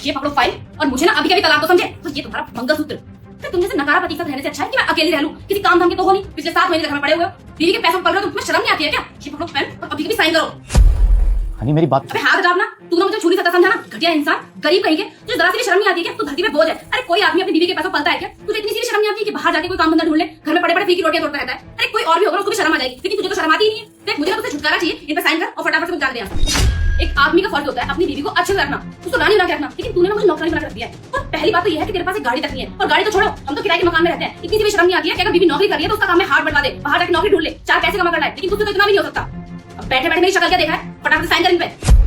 ये पकड़ो फाइल और मुझे ना अभी के अभी तलाक दो, समझे? तो ये तुम्हारा मंगलसूत्र। तो तुम जैसे नकारा पति के साथ रहने से अच्छा है कि मैं अकेली रह लूं, किसी काम धाम के तो हो नहीं, पिछले 7 महीने से घर में पड़े हुए हो, बीवी के पैसों पर पल रहे हो, तुम्हें शर्म नहीं आती है क्या? ये पकड़ो पेन और अभी के भी साइन करो। हनी मेरी बात। अबे हाथ हटा अपना, तू ना मुझे छुरी सकता समझा ना, घटिया इंसान, गरीब कहीं के, तुझे जरा सी भी शर्म नहीं आती है क्या? तू धरती पे बोझ है। अरे कोई आदमी अपनी बीवी के पैसों पलता है क्या? तुझे इतनी सी शर्म नहीं आती कि बाहर जाके कोई काम धंधा ढूंढ ले, घर में पड़े-पड़े फीकी रोटियां तोड़ता रहता है। अरे कोई और भी होगा उसको भी शर्म आ जाएगी, लेकिन तुझे तो शर्म आती ही नहीं है। देख मुझे तो तुझसे छुटकारा चाहिए, इन पे साइन कर और फटाफट से निकाल दे यहाँ से। एक आदमी का फर्ज होता है अपनी बीवी को अच्छे से रखना, उसको रानी बना के रखना, लेकिन तूने ना मुझे नौकरानी बना के रख दिया है। और पहली बात तो ये है कि तेरे पास एक गाड़ी तक नहीं है, और गाड़ी तो छोड़ो, हम तो किराए के मकान में रहते हैं। इतनी सी भी शर्म नहीं आती है कि अगर बीवी नौकरी कर रही है तो उसका काम है हाथ बंटवा दे, बाहर जाके नौकरी ढूंढ ले, 4 पैसे कमा करना है, लेकिन तुझसे तो इतना भी नहीं हो सकता। अब बैठे-बैठे मेरी शक्ल क्या देखा है? फटाफट से साइन कर इन पे।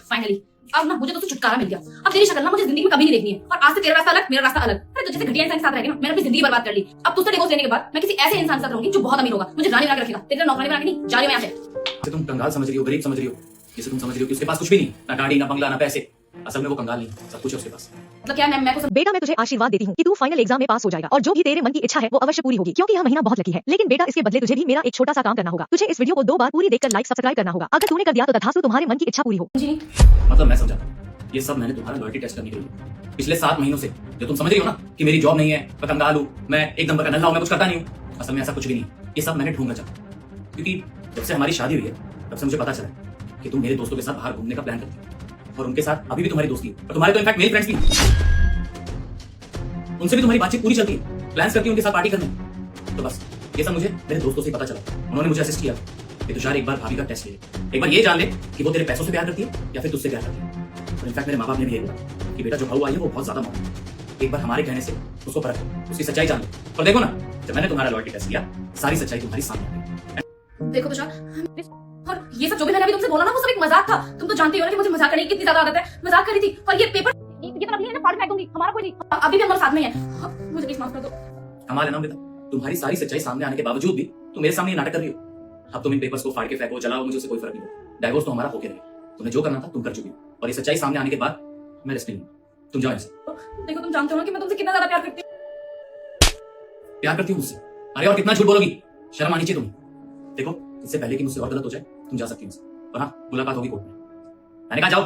फाइनली अब ना मुझे तो छुटकारा मिल गया। अब तेरी शक्ल ना मुझे जिंदगी में कभी नहीं देखनी है, और आज से तेरा रास्ता अलग, मेरा रास्ता अलग। अरे तो जैसे घटिया इंसान के साथ रह गई ना, मैंने अपनी जिंदगी बर्बाद कर ली। अब तुझसे डिवोर्स लेने के बाद मैं किसी ऐसे इंसान के साथ रहूंगी जो बहुत अमीर होगा, मुझे रानी बना के रखेगा, तेरे नौकरानी बना के नहीं। जा रही हूं यहाँ से। तुम कंगाल समझ रही हो, गरीब समझ रही हो, जैसे तुम समझ रही हो कि उसके पास कुछ भी नहीं, ना गाड़ी, ना बंगला, ना पैसे। असल में वो कंगाल नहीं, सब कुछ है उसके पास। मतलब क्या मैं को बेटा मैं तुझे आशीर्वाद देती हूँ कि तू फाइनल एग्जाम में पास हो जाएगा और जो भी तेरे मन की इच्छा है वो अवश्य पूरी होगी, क्योंकि यह महीना बहुत लकी है। लेकिन बेटा इसके बदले तुझे भी मेरा एक छोटा सा काम करना होगा। तुझे इस वीडियो को 2 बार पूरी देखकर लाइक सब्सक्राइब करना होगा। अगर तूने कर दिया तो तथास्तु तुम्हारे मन की इच्छा पूरी हो। जी मतलब मैं समझा, ये सब मैंने तुम्हारा लॉयल्टी टेस्ट करने के लिए पिछले 7 महीनों से, जो तुम समझ रही हो ना कि मेरी जॉब नहीं है, मैं कंगाल हूँ, मैं एक नंबर का नल्ला हूँ, मैं कुछ करता नहीं हूँ। असल में ऐसा कुछ भी नहीं, ये सब मैंने ढूंढना चाहा, क्योंकि जब से हमारी शादी हुई है तब से मुझे पता चला कि तुम मेरे दोस्तों के साथ बाहर घूमने का प्लान करती हो, और उनके साथ अभी भी तुम्हारी दोस्ती है, और तुम्हारे तो इनफैक्ट मेल फ्रेंड्स भी, उनसे भी तुम्हारी बातचीत पूरी चलती है, प्लान्स करती है उनके साथ पार्टी करने। तो बस ये सब मुझे मेरे दोस्तों से पता चला, उन्होंने मुझे असिस्ट किया कि तुषार एक बार भाभी का टेस्ट ले, एक बार ये जान ले कि वो तेरे पैसों से प्यार करती है या फिर तुझसे प्यार करती है। और इनफैक्ट मेरे माँ बाप ने भी यही बोला कि बेटा जो बहू आई है वो बहुत ज्यादा मौत है, एक बार हमारे कहने से उसको परख, उसकी सच्चाई जान लो। और देखो ना, जब मैंने तुम्हारा लॉयल्टी टेस्ट किया, सारी सच्चाई तुम्हारी सामने आ गई। देखो तुषार, और ये सब जो भी मैंने अभी तुमसे बोला ना वो सब एक मजाक था। तुम तो जानती हो ना कि मुझे मजाक करने की कितनी ज्यादा आदत है। मजाक कर रही थी, और ये पेपर ये तो अगली है ना, फाड़ फेंक दूंगी, हमारा कोई नहीं, अभी भी हमारे साथ में है। मुझे प्लीज माफ कर दो। कमाल है ना बेटा, तुम्हारी सारी सच्चाई सामने आने के बावजूद भी तुम मेरे सामने ये नाटक कर रही हो। अब तुम इन पेपर्स को फाड़ के फेंको, जलाओ, मुझे उससे कोई फर्क नहीं पड़ता। डाइवोर्स तो हमारा होके रहे, तुमने जो करना था तुम कर चुकी हो, और ये सच्चाई सामने आने के बाद मैं रेस्ट नहीं लूंगा। तुम जाओ यहाँ से। देखो तुम जानते हो ना कि मैं तुमसे कितना ज्यादा प्यार करती हूँ। प्यार करती हूँ मुझसे? अरे और कितना झूठ बोलोगी, शर्म आनी चाहिए तुम्हें। देखो इससे पहले कि मुझसे और गलत हो जाए तुम जा सकती हो, और हाँ मुलाकात होगी कोर्ट में। मैंने कहा जाओ।